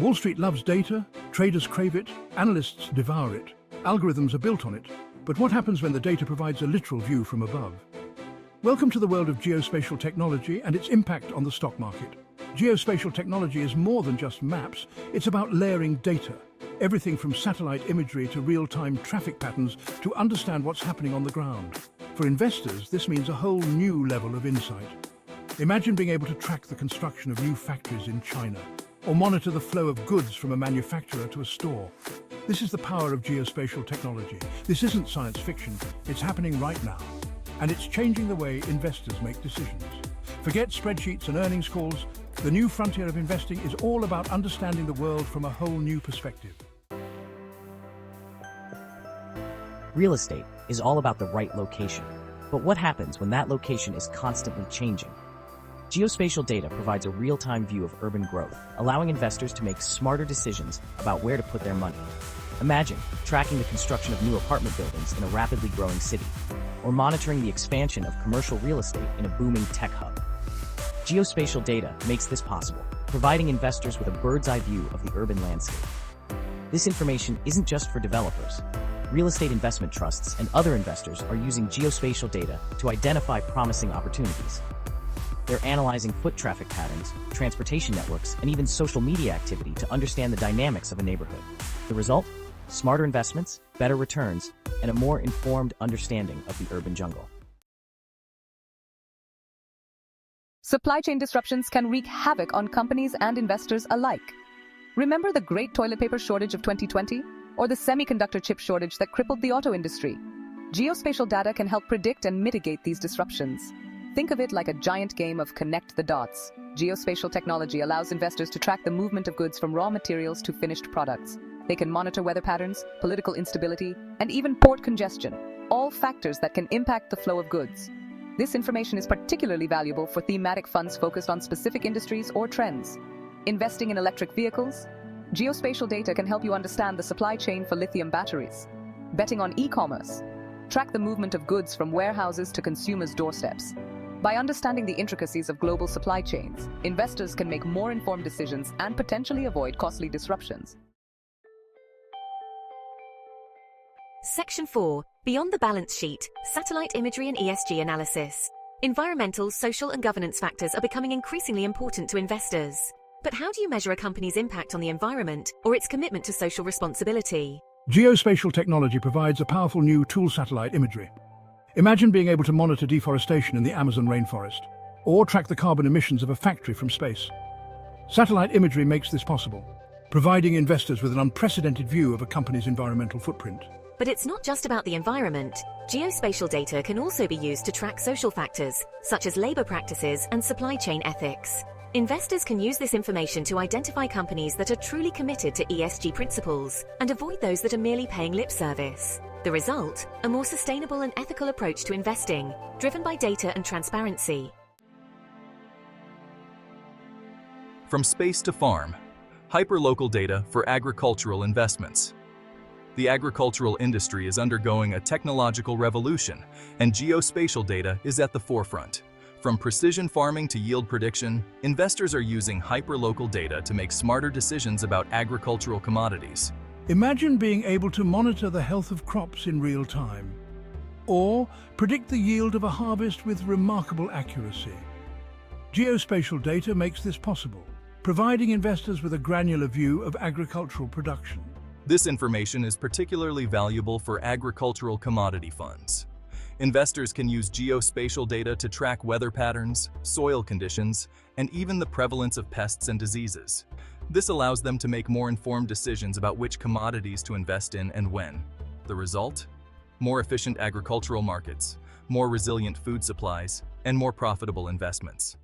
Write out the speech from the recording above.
Wall Street loves data, traders crave it, analysts devour it. Algorithms are built on it. But what happens when the data provides a literal view from above? Welcome to the world of geospatial technology and its impact on the stock market. Geospatial technology is more than just maps, it's about layering data. Everything from satellite imagery to real-time traffic patterns to understand what's happening on the ground. For investors, this means a whole new level of insight. Imagine being able to track the construction of new factories in China, or monitor the flow of goods from a manufacturer to a store. This is the power of geospatial technology. This isn't science fiction, it's happening right now. And it's changing the way investors make decisions. Forget spreadsheets and earnings calls. The new frontier of investing is all about understanding the world from a whole new perspective. Real estate is all about the right location. But what happens when that location is constantly changing? Geospatial data provides a real-time view of urban growth, allowing investors to make smarter decisions about where to put their money. Imagine tracking the construction of new apartment buildings in a rapidly growing city, or monitoring the expansion of commercial real estate in a booming tech hub. Geospatial data makes this possible, providing investors with a bird's-eye view of the urban landscape. This information isn't just for developers. Real estate investment trusts and other investors are using geospatial data to identify promising opportunities. They're analyzing foot traffic patterns, transportation networks, and even social media activity to understand the dynamics of a neighborhood. The result? Smarter investments, better returns, and a more informed understanding of the urban jungle. Supply chain disruptions can wreak havoc on companies and investors alike. Remember the great toilet paper shortage of 2020? Or the semiconductor chip shortage that crippled the auto industry? Geospatial data can help predict and mitigate these disruptions. Think of it like a giant game of connect the dots. Geospatial technology allows investors to track the movement of goods from raw materials to finished products. They can monitor weather patterns, political instability, and even port congestion, all factors that can impact the flow of goods. This information is particularly valuable for thematic funds focused on specific industries or trends. Investing in electric vehicles? Geospatial data can help you understand the supply chain for lithium batteries. Betting on e-commerce? Track the movement of goods from warehouses to consumers' doorsteps. By understanding the intricacies of global supply chains, investors can make more informed decisions and potentially avoid costly disruptions. Section 4. Beyond the balance sheet, satellite imagery and ESG analysis. Environmental, social and governance factors are becoming increasingly important to investors. But how do you measure a company's impact on the environment or its commitment to social responsibility? Geospatial technology provides a powerful new tool: satellite imagery. Imagine being able to monitor deforestation in the Amazon rainforest, or track the carbon emissions of a factory from space. Satellite imagery makes this possible, providing investors with an unprecedented view of a company's environmental footprint. But it's not just about the environment. Geospatial data can also be used to track social factors, such as labor practices and supply chain ethics. Investors can use this information to identify companies that are truly committed to ESG principles and avoid those that are merely paying lip service. The result? A more sustainable and ethical approach to investing, driven by data and transparency. From space to farm, hyperlocal data for agricultural investments. The agricultural industry is undergoing a technological revolution, and geospatial data is at the forefront. From precision farming to yield prediction, investors are using hyperlocal data to make smarter decisions about agricultural commodities. Imagine being able to monitor the health of crops in real time, or predict the yield of a harvest with remarkable accuracy. Geospatial data makes this possible, providing investors with a granular view of agricultural production. This information is particularly valuable for agricultural commodity funds. Investors can use geospatial data to track weather patterns, soil conditions, and even the prevalence of pests and diseases. This allows them to make more informed decisions about which commodities to invest in and when. The result? More efficient agricultural markets, more resilient food supplies, and more profitable investments.